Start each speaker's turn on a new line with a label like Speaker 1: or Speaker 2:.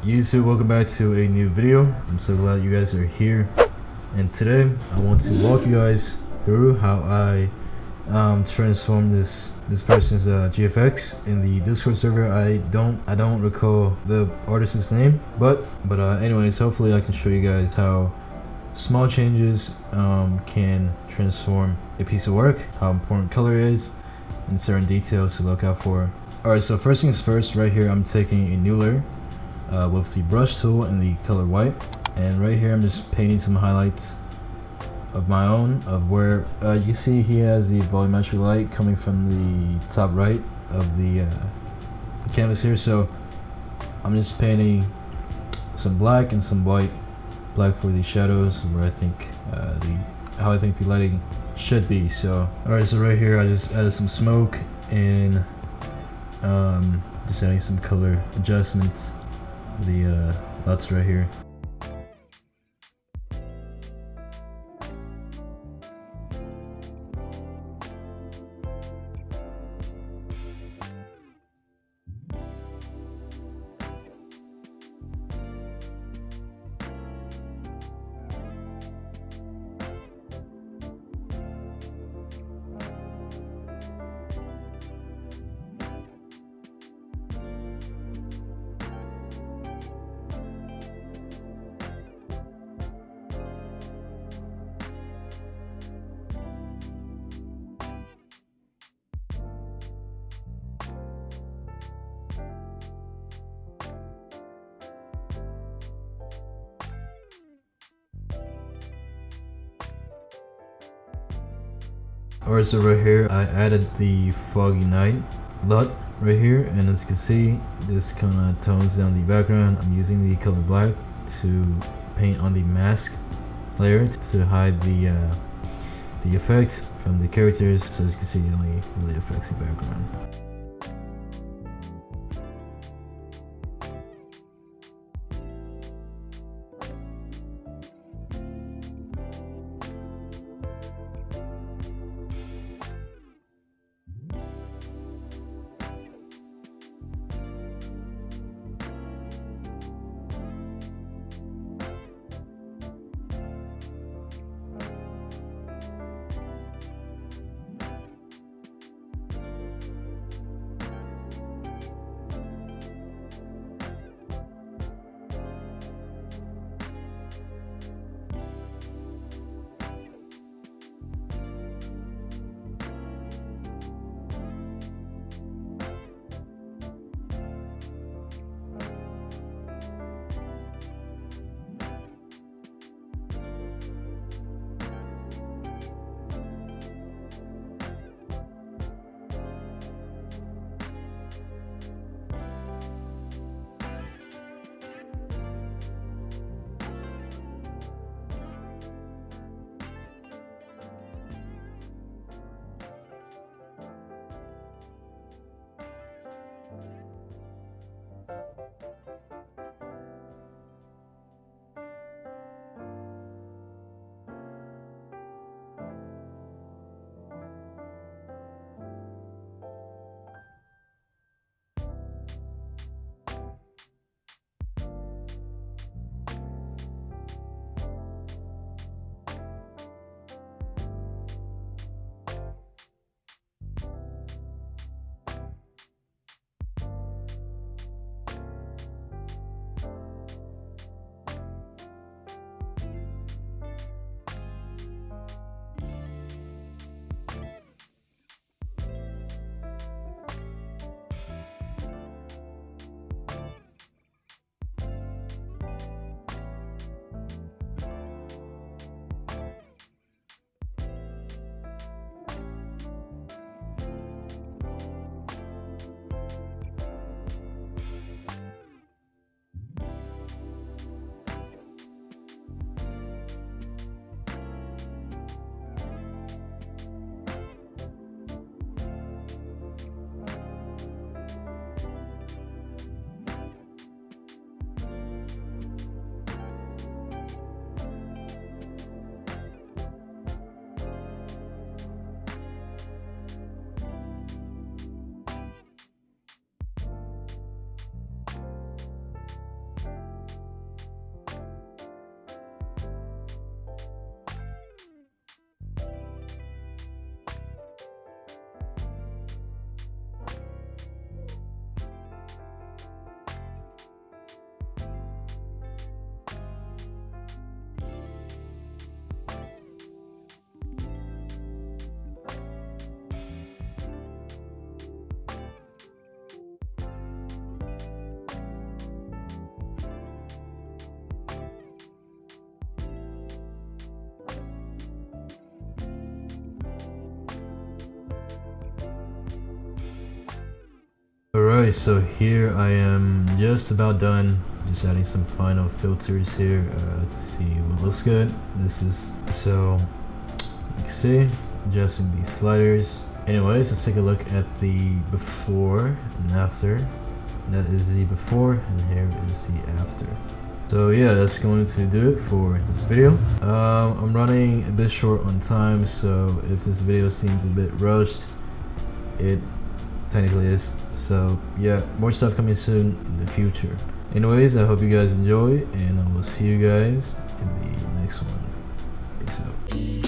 Speaker 1: YouTube, welcome back to a new video. I'm so glad you guys are here, and today I want to walk you guys through how I transform this person's GFX in the Discord server. I don't recall the artist's name, but anyways, hopefully I can show you guys how small changes can transform a piece of work, how important color is, and certain details to look out for. Alright, so first things first, right here I'm taking a new layer with the brush tool and the color white, and right here I'm just painting some highlights of my own of where you see he has the volumetric light coming from the top right of the canvas here. So I'm just painting some black and some white. Black for the shadows, where I think how I think the lighting should be. So alright, so right here I just added some smoke and just adding some color adjustments. The LUTs right here. Alright, so right here I added the foggy night LUT right here, and as you can see, this kind of tones down the background. I'm using the color black to paint on the mask layer to hide the effect from the characters, so as you can see, it only really affects the background. Alright, so here I am just about done. Just adding some final filters here to see what looks good. This is, so you can see, adjusting these sliders. Anyways, let's take a look at the before and after. That is the before, and here is the after. So yeah, that's going to do it for this video. I'm running a bit short on time, so if this video seems a bit rushed, it technically is. So yeah, more stuff coming soon in the future. Anyways, I hope you guys enjoy, and I will see you guys in the next one. Peace out.